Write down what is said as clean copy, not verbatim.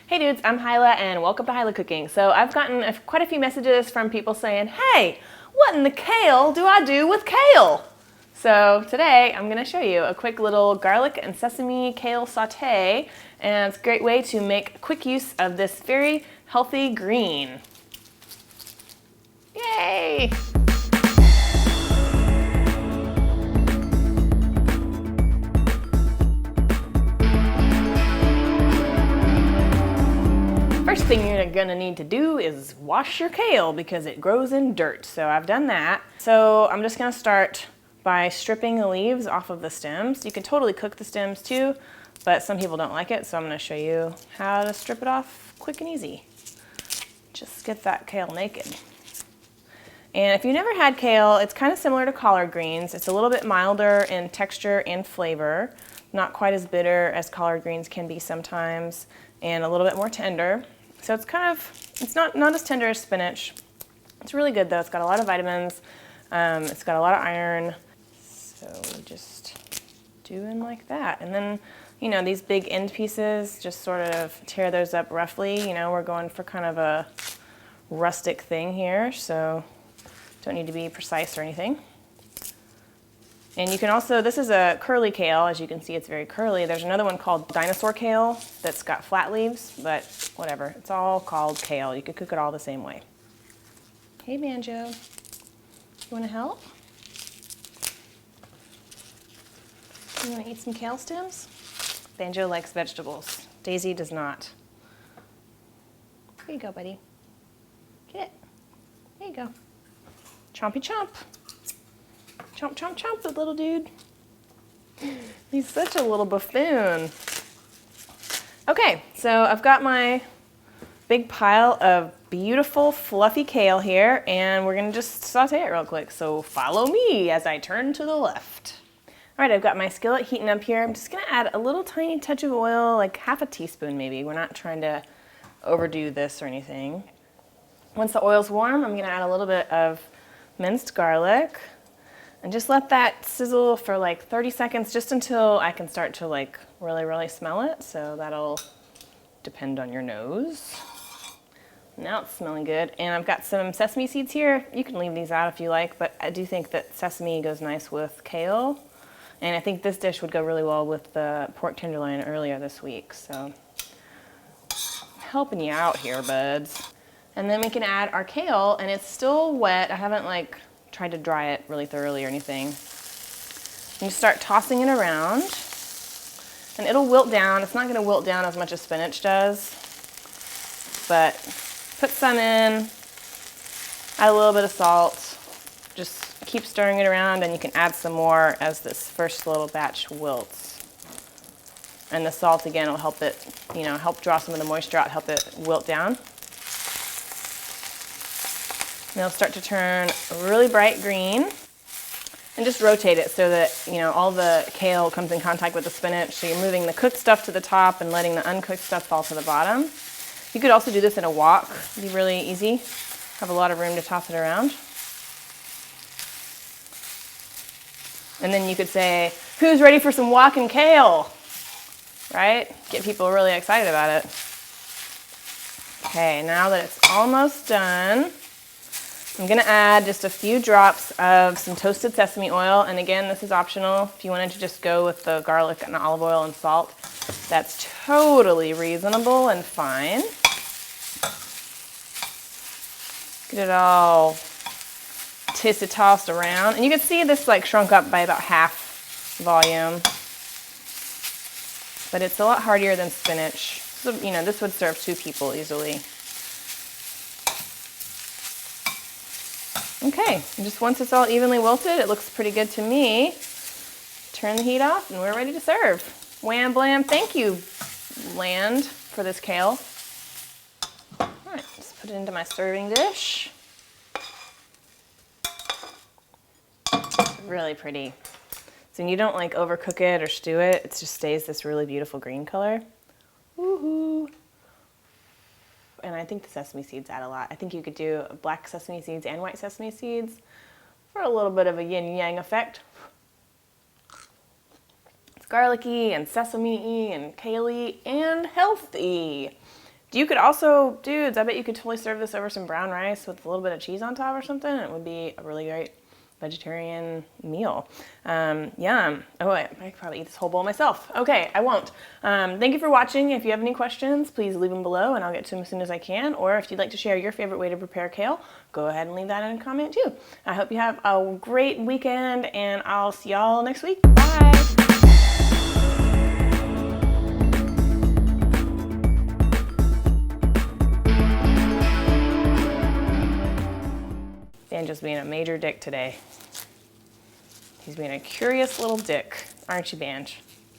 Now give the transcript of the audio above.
Hey dudes, I'm Hilah and welcome to Hilah Cooking. So I've gotten quite a few messages from people saying, hey, what in the kale do I do with kale? So today I'm going to show you a quick little garlic and sesame kale saute, and it's a great way to make quick use of this very healthy green. Yay! First thing you're gonna need to do is wash your kale because it grows in dirt. So I've done that. So I'm just gonna start by stripping the leaves off of the stems. You can totally cook the stems too, but some people don't like it, so I'm gonna show you how to strip it off quick and easy. Just get that kale naked. And if you've never had kale, it's kind of similar to collard greens. It's a little bit milder in texture and flavor, not quite as bitter as collard greens can be sometimes, and a little bit more tender. So it's not as tender as spinach. It's really good though. It's got a lot of vitamins. It's got a lot of iron. So just doing like that. And then, you know, these big end pieces, just sort of tear those up roughly. You know, we're going for kind of a rustic thing here, so don't need to be precise or anything. And you can also, this is a curly kale. As you can see, it's very curly. There's another one called dinosaur kale that's got flat leaves, but whatever. It's all called kale. You could cook it all the same way. Hey, Banjo. You want to help? You want to eat some kale stems? Banjo likes vegetables. Daisy does not. Here you go, buddy. Get it. There you go. Chompy chomp. Chomp, chomp, chomp, the little dude. He's such a little buffoon. Okay, so I've got my big pile of beautiful fluffy kale here, and we're gonna just saute it real quick. So follow me as I turn to the left. All right, I've got my skillet heating up here. I'm just gonna add a little tiny touch of oil, like half a teaspoon maybe. We're not trying to overdo this or anything. Once the oil's warm, I'm gonna add a little bit of minced garlic. And just let that sizzle for like 30 seconds, just until I can start to like really smell it. So that'll depend on your nose. Now it's smelling good. And I've got some sesame seeds here. You can leave these out if you like, but I do think that sesame goes nice with kale. And I think this dish would go really well with the pork tenderloin earlier this week. So helping you out here, buds. And then we can add our kale, and it's still wet. I haven't like tried to dry it really thoroughly or anything. And you start tossing it around, and it'll wilt down. It's not going to wilt down as much as spinach does, but put some in, add a little bit of salt, just keep stirring it around, and you can add some more as this first little batch wilts. And the salt again will help it, you know, help draw some of the moisture out, help it wilt down. And it'll start to turn really bright green, and just rotate it so that, you know, all the kale comes in contact with the spinach. So you're moving the cooked stuff to the top and letting the uncooked stuff fall to the bottom. You could also do this in a wok. It'd be really easy. Have a lot of room to toss it around. And then you could say, who's ready for some wok and kale? Right? Get people really excited about it. Okay, now that it's almost done, I'm gonna add just a few drops of some toasted sesame oil, and again, this is optional. If you wanted to just go with the garlic and olive oil and salt, that's totally reasonable and fine. Get it all tossed around, and you can see this like shrunk up by about half volume, but it's a lot heartier than spinach. So, you know, this would serve 2 people easily. Okay, and just once it's all evenly wilted, it looks pretty good to me. Turn the heat off, and we're ready to serve. Wham blam, thank you, land, for this kale. All right, just put it into my serving dish. It's really pretty. So you don't like overcook it or stew it, it just stays this really beautiful green color. Woohoo! And I think the sesame seeds add a lot. I think you could do black sesame seeds and white sesame seeds for a little bit of a yin-yang effect. It's garlicky and sesame-y and kale-y and healthy. You could also, dudes, I bet you could totally serve this over some brown rice with a little bit of cheese on top or something. It would be a really great vegetarian meal. Yum. Oh, I could probably eat this whole bowl myself. Okay, I won't. Thank you for watching. If you have any questions, please leave them below and I'll get to them as soon as I can. Or if you'd like to share your favorite way to prepare kale, go ahead and leave that in a comment too. I hope you have a great weekend and I'll see y'all next week. Bye. Banjo's being a major dick today. He's being a curious little dick, aren't you, Banj?